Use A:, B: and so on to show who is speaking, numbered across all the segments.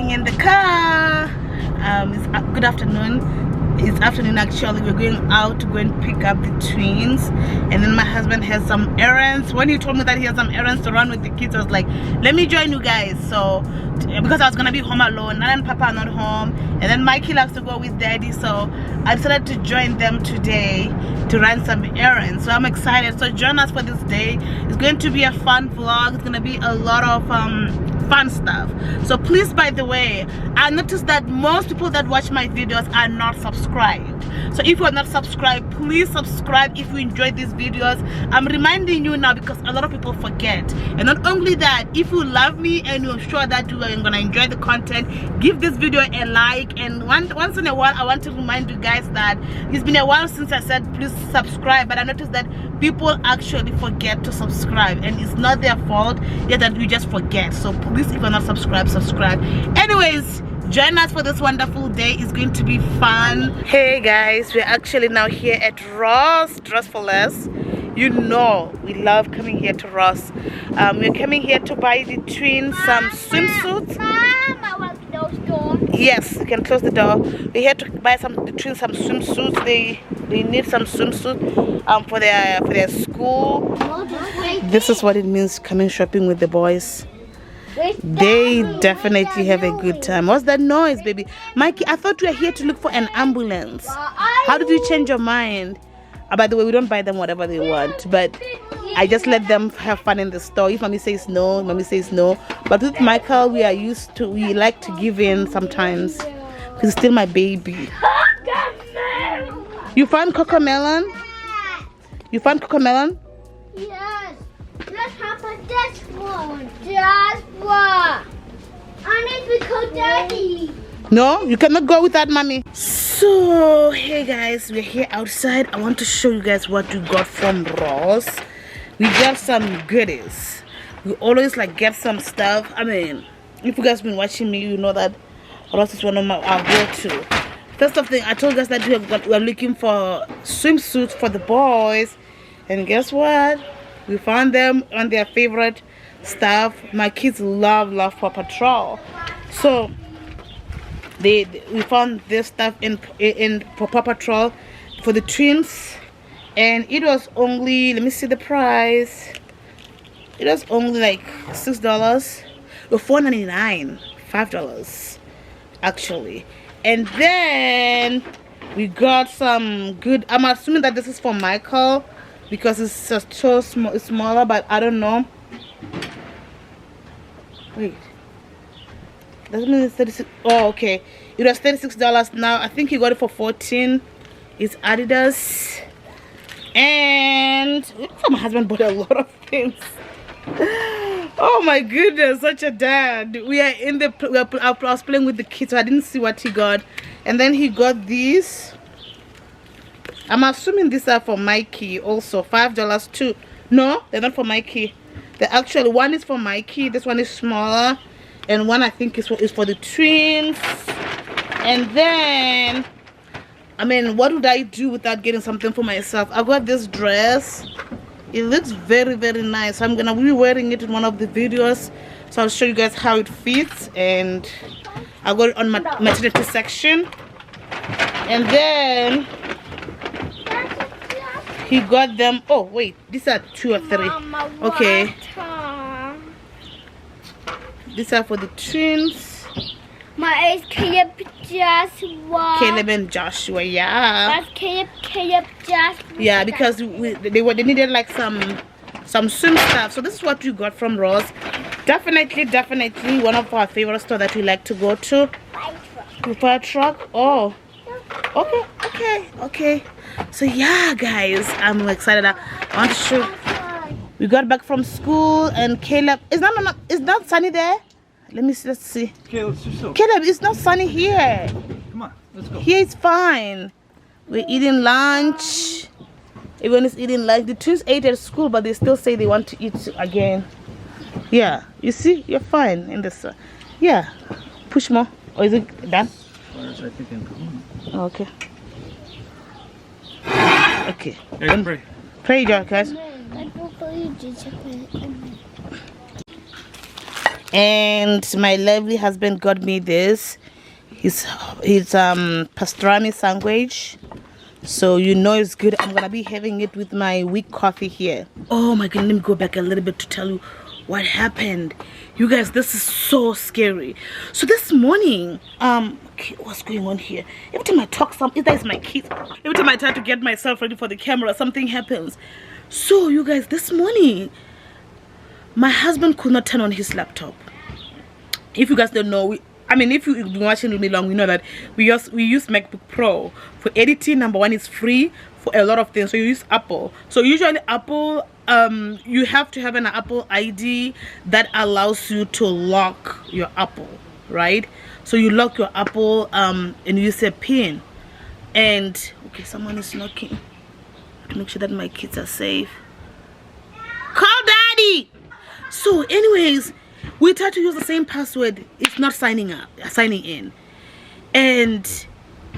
A: getting in the car. It's good afternoon. It's afternoon actually. We're going out to go and pick up the twins, and then my husband has some errands. When he told me that he has some errands to run with the kids, I was like, let me join you guys. So because I was gonna be home alone, Nana and Papa are not home, and then Mikey loves to go with Daddy, so I decided to join them today to run some errands. So I'm excited. So join us for this day. It's going to be a fun vlog. It's gonna be a lot of fun stuff. So please, by the way, I noticed that most people that watch my videos are not subscribed. So if you are not subscribed, please subscribe if you enjoy these videos. I'm reminding you now because a lot of people forget. And not only that, if you love me and you're sure that you are gonna enjoy the content, give this video a like. And once in a while, I want to remind you guys that it's been a while since I said please subscribe, but I noticed that people actually forget to subscribe, and it's not their fault, yet that you just forget. So please, if you're not subscribed, subscribe. Anyways, join us for this wonderful day. It's going to be fun. Hey guys, we're actually now here at Ross Dress for Less. You know we love coming here to Ross. We're coming here to buy the twins some swimsuits. Yes, you can close the door. We're here to buy the twins some swimsuits. They need some swimsuits for their school. This is what it means coming shopping with the boys. They definitely have a good time. What's that noise, baby? Mikey, I thought you were here to look for an ambulance. How did you change your mind? By the way, we don't buy them whatever they want, but I just let them have fun in the store. If mommy says no, mommy says no. But with Michael, we like to give in sometimes. He's still my baby. You found Cocomelon? You found Cocomelon?
B: Yes. Let's have this one. Just one. I need to call Daddy.
A: No, you cannot go without mommy. So, hey guys, we're here outside. I want to show you guys what we got from Ross. We got some goodies. We always get some stuff. I mean, if you guys been watching me, you know that Ross is one of our go-to. First of all, I told you guys that we are looking for swimsuits for the boys, and guess what? We found them on their favorite stuff. My kids love Paw Patrol, so we found this stuff in Paw Patrol for the twins, and it was only, let me see the price. It was only like $6 or $4.99, $5 actually. And then we got some good, I'm assuming that this is for Michael because it's just so small, it's smaller, but I don't know. Wait, doesn't mean it's 36. Oh, okay, it was $36 now. I think he got it for $14. It's Adidas, and my husband bought a lot of things. Oh my goodness, such a dad. We are in the, I was playing with the kids, so I didn't see what he got. And then he got these. I'm assuming these are for Mikey also. $5 too. No, they're not for Mikey. They're actually, one is for Mikey, this one is smaller, and one I think is for the twins. And then, I mean, what would I do without getting something for myself? I got this dress. It looks very, very nice. I'm gonna be wearing it in one of the videos, so I'll show you guys how it fits. And I got it on my maternity section. And then he got them. Oh wait, these are 2 or 3. Okay, these are for the twins.
B: My is Caleb Joshua.
A: Caleb and Joshua, yeah.
B: That's Caleb Joshua.
A: Yeah, because they needed like some swim stuff. So this is what we got from Ross. Definitely one of our favorite stores that we like to go to. Fire truck. Oh, okay. So yeah, guys, I'm excited. I want to show. We got back from school, and Caleb, it's not sunny there. Let's see.
C: Okay, let's do so.
A: Caleb, it's not sunny here.
C: Come on, let's go.
A: Here it's fine. We're eating lunch. Everyone is eating lunch. The twins ate at school, but they still say they want to eat again. Yeah, you see, you're fine in this. Yeah, push more. Or is it done?
C: As I think I'm going.
A: Okay. Okay.
C: There you pray.
A: Pray, guys. And my lovely husband got me this. His pastrami sandwich. So you know it's good. I'm gonna be having it with my weak coffee here. Oh my god, let me go back a little bit to tell you what happened. You guys, this is so scary. So this morning, okay, what's going on here? Every time I talk either it's my kids. Every time I try to get myself ready for the camera, something happens. So you guys, this morning, my husband could not turn on his laptop. If you guys don't know, if you've been watching with me long, you know that we use MacBook Pro for editing. Number one, it's free for a lot of things. So you use Apple. So usually Apple, you have to have an Apple ID that allows you to lock your Apple, right? So you lock your Apple and you use a PIN. And okay, someone is knocking. To make sure that my kids are safe. Call daddy. So anyways, we try to use the same password. It's not signing in. And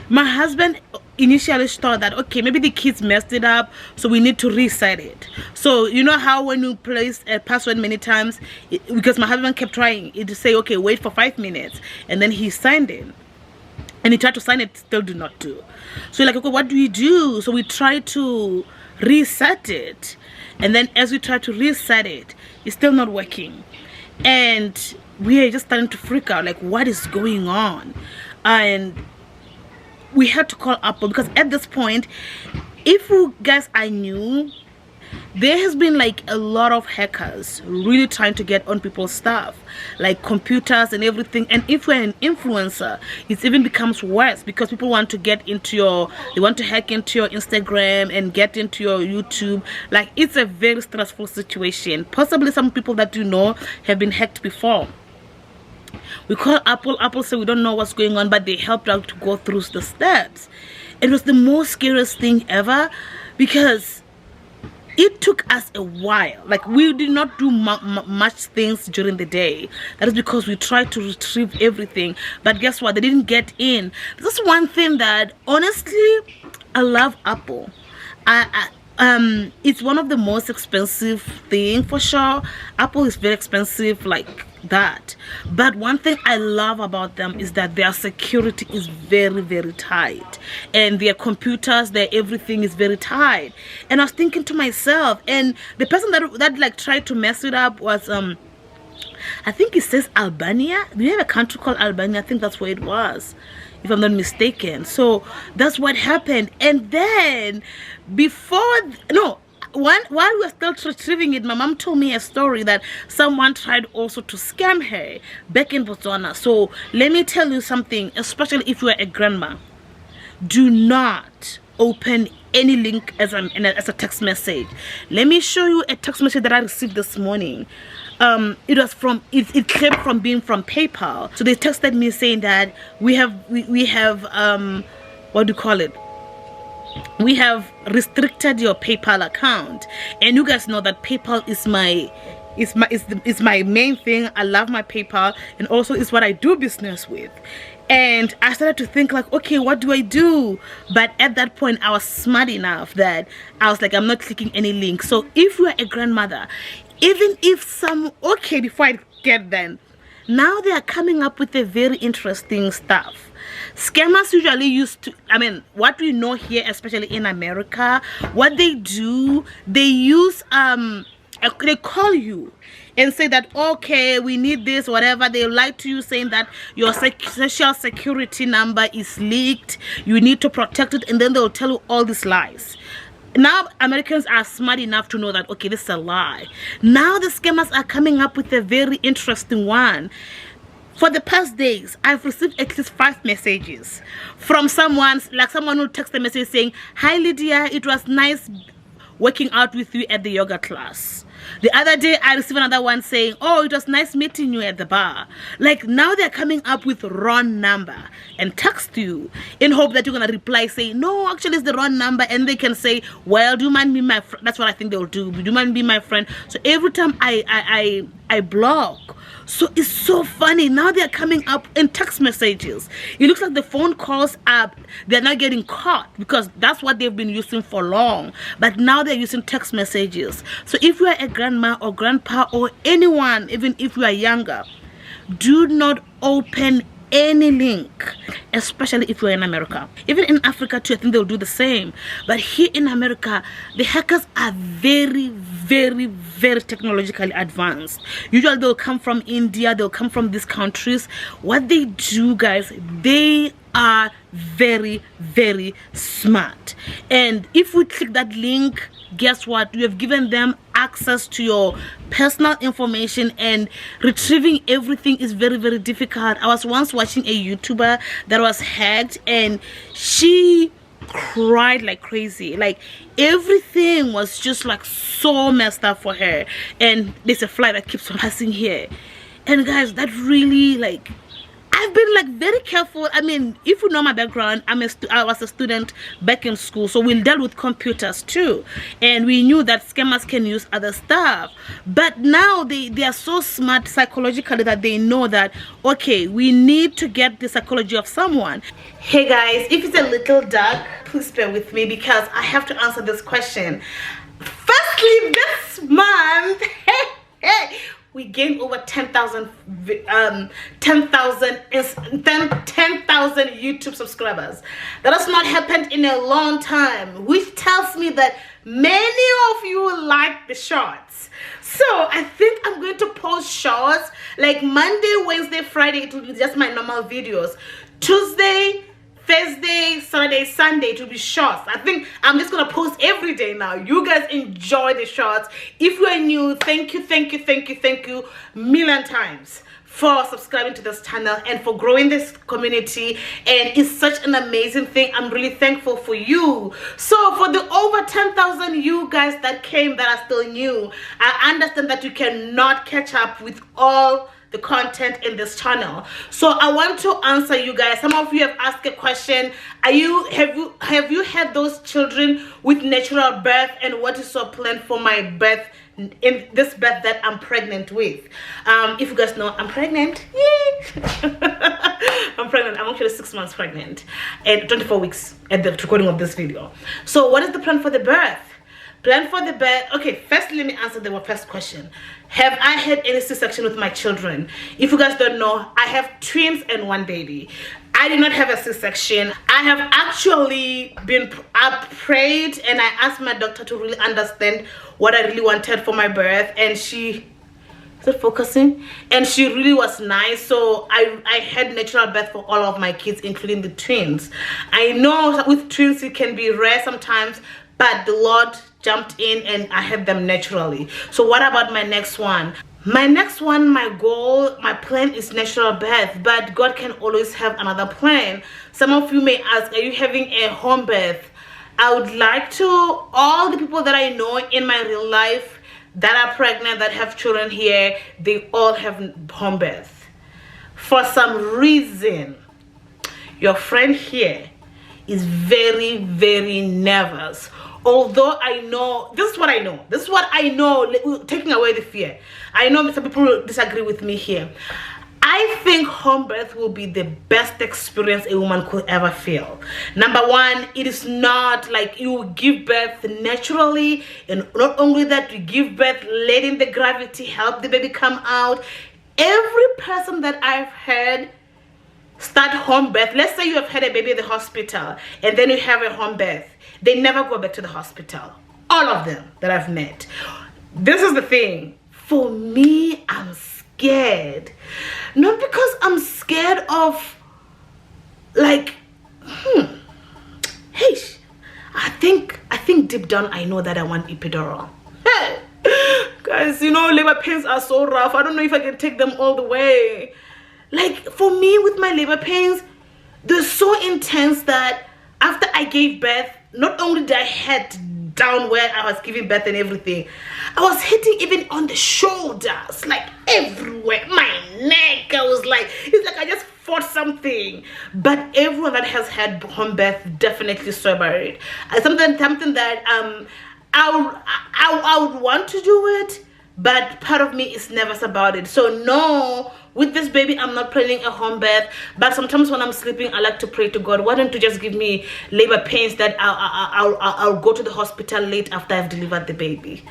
A: my husband initially thought that, okay, maybe the kids messed it up, so we need to reset it. So you know how when you place a password many times, because my husband kept trying, it to say, okay, wait for 5 minutes, and then he signed in. And he tried to sign it, still do not do. So like, okay, what do we do? So we try to reset it. And then as we try to reset it, it's still not working. And we are just starting to freak out, like, what is going on? And we had to call Apple, because at this point, if you guys are new, there has been like a lot of hackers really trying to get on people's stuff, like computers and everything. And if you're an influencer, it even becomes worse, because people want to get into they want to hack into your Instagram and get into your YouTube. Like, it's a very stressful situation. Possibly some people that you know have been hacked before. We call Apple said we don't know what's going on, but they helped out to go through the steps. It was the most scariest thing ever, because it took us a while. Like, we did not do much things during the day. That is because we tried to retrieve everything. But guess what? They didn't get in. This is one thing that, honestly, I love Apple. It's one of the most expensive thing for sure. Apple is very expensive like that. But one thing I love about them is that their security is very, very tight, and their computers, their everything is very tight. And I was thinking to myself, and the person that like tried to mess it up was I think it says Albania. Do you have a country called Albania? I think that's where it was, if I'm not mistaken. So that's what happened. And then while we were still retrieving it, my mom told me a story that someone tried also to scam her back in Botswana. So let me tell you something, especially if you are a grandma, do not open any link as a text message. Let me show you a text message that I received this morning. It came from being from PayPal. So they texted me saying that we have what do you call it? We have restricted your PayPal account. And you guys know that PayPal is my main thing. I love my PayPal, and also it's what I do business with. And I started to think like, okay, what do I do? But at that point, I was smart enough that I was like, I'm not clicking any link. So if you are a grandmother, even if before I get then, now they are coming up with a very interesting stuff. Scammers usually used to, what we know here, especially in America, what they do, they use they call you and say that, okay, we need this, whatever. They lie to you saying that your social security number is leaked, you need to protect it, and then they'll tell you all these lies. Now Americans are smart enough to know that, okay, this is a lie. Now the scammers are coming up with a very interesting one. For the past days, I've received at least 5 messages from someone who texted a message saying, "Hi Lydia, it was nice working out with you at the yoga class." The other day, I received another one saying, "Oh, it was nice meeting you at the bar." Like, now they're coming up with wrong number and text you in hope that you're going to reply saying, "No, actually it's the wrong number." And they can say, "Well, do you mind being my friend?" That's what I think they'll do. "Do you mind being my friend?" So every time I block. So it's so funny. Now they're coming up in text messages. It looks like the phone calls up, they're not getting caught, because that's what they've been using for long. But now they're using text messages. So if you are a grandma or grandpa or anyone, even if you are younger, do not open any link, especially if you're in America. Even in Africa too, I think they'll do the same. But here in America, the hackers are very technologically advanced. Usually they'll come from India, they'll come from these countries. What they do, guys, they are very smart. And if we click that link, guess what? You have given them access to your personal information, and retrieving everything is very difficult. I was once watching a YouTuber that was hacked, and she cried like crazy. Like, everything was just like so messed up for her. And there's a flight that keeps passing here, and guys, that really, like, I've been like very careful. I mean, if you know my background, I was a student back in school, so we dealt with computers too, and we knew that scammers can use other stuff. But now they are so smart psychologically that they know that, okay, we need to get the psychology of someone. Hey guys, if it's a little dark, please bear with me because I have to answer this question. Firstly, this month, we gained over 10,000 YouTube subscribers. That has not happened in a long time, which tells me that many of you like the shorts. So I think I'm going to post shorts like Monday, Wednesday, Friday. It will be just my normal videos. Tuesday, Thursday, Saturday, Sunday, it will be shorts. I think I'm just gonna post every day now. You guys enjoy the shorts. If you are new, thank you million times for subscribing to this channel and for growing this community. And it's such an amazing thing. I'm really thankful for you. So for the over 10,000 you guys that came that are still new, I understand that you cannot catch up with all the content in this channel, so I want to answer you guys. Some of you have asked a question. Have you had those children with natural birth, and what is your plan for my birth, in this birth that I'm pregnant with? If you guys know, I'm pregnant. I'm pregnant. I'm actually 6 months pregnant and 24 weeks at the recording of this video. So what is the plan for the birth? Plan for the birth. Okay, first let me answer the first question. Have I had any C-section with my children? If you guys don't know, I have twins and one baby. I did not have a C-section. I have actually prayed and I asked my doctor to really understand what I really wanted for my birth, and she focusing, and she really was nice. So I had natural birth for all of my kids, including the twins. I know with twins it can be rare sometimes, but the Lord jumped in and I had them naturally. So what about my next one? My next one, my goal, my plan is natural birth, but God can always have another plan. Some of you may ask, are you having a home birth? I would like to, all the people that I know in my real life that are pregnant, that have children here, they all have home birth. For some reason, your friend here is very nervous. Although I know, this is what I know, taking away the fear. I know some people disagree with me here. I think home birth will be the best experience a woman could ever feel. Number one, it is not like you give birth naturally, and not only that, you give birth, letting the gravity help the baby come out. Every person that I've heard start home birth, let's say you have had a baby at the hospital and then you have a home birth, they never go back to the hospital. All of them that I've met. This is the thing. For me, I'm scared. Not because I'm scared of, like, hey, I think deep down I know that I want epidural. Hey, guys, you know, labor pains are so rough. I don't know if I can take them all the way. Like, for me, with my labor pains, they're so intense that after I gave birth, not only did I head down where I was giving birth and everything, I was hitting even on the shoulders, like everywhere, my neck. I was like, it's like I just fought something. But everyone that has had home birth definitely saw about it. Something that I would want to do it, but part of me is nervous about it. So no, with this baby, I'm not planning a home birth, but sometimes when I'm sleeping, I like to pray to God, why don't you just give me labor pains that I'll go to the hospital late after I've delivered the baby.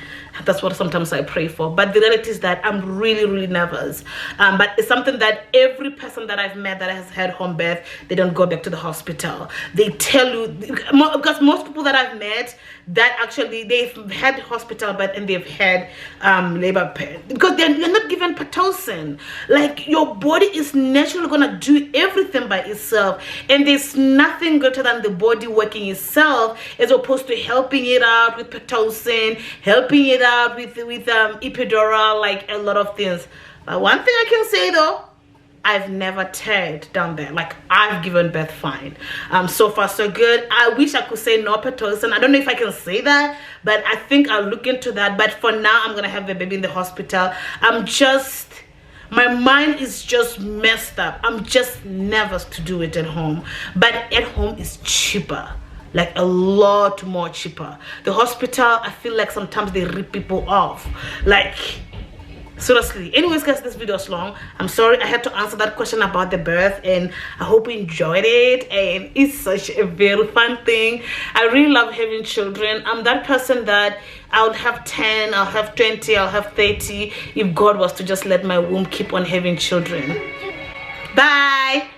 A: That's what sometimes I pray for. But the reality is that I'm really nervous. But it's something that every person that I've met that has had home birth, they don't go back to the hospital. They tell you, because most people that I've met that actually they've had hospital birth and they've had labor pain, because you're not given Pitocin. Like, your body is naturally gonna do everything by itself, and there's nothing greater than the body working itself, as opposed to helping it out with Pitocin, helping it out with epidural, like a lot of things. But one thing I can say though, I've never teared down there. Like, I've given birth fine. So far so good. I wish I could say no Pitocin. I don't know if I can say that, but I think I'll look into that. But for now, I'm gonna have the baby in the hospital. My mind is just messed up. I'm just nervous to do it at home. But at home is cheaper, like a lot more cheaper. The hospital, I feel like sometimes they rip people off. Like, seriously. Anyways, guys, this video is long. I'm sorry I had to answer that question about the birth, and I hope you enjoyed it. And it's such a very fun thing. I really love having children. I'm that person that I'll have 10, I'll have 20, I'll have 30 if God was to just let my womb keep on having children. Bye.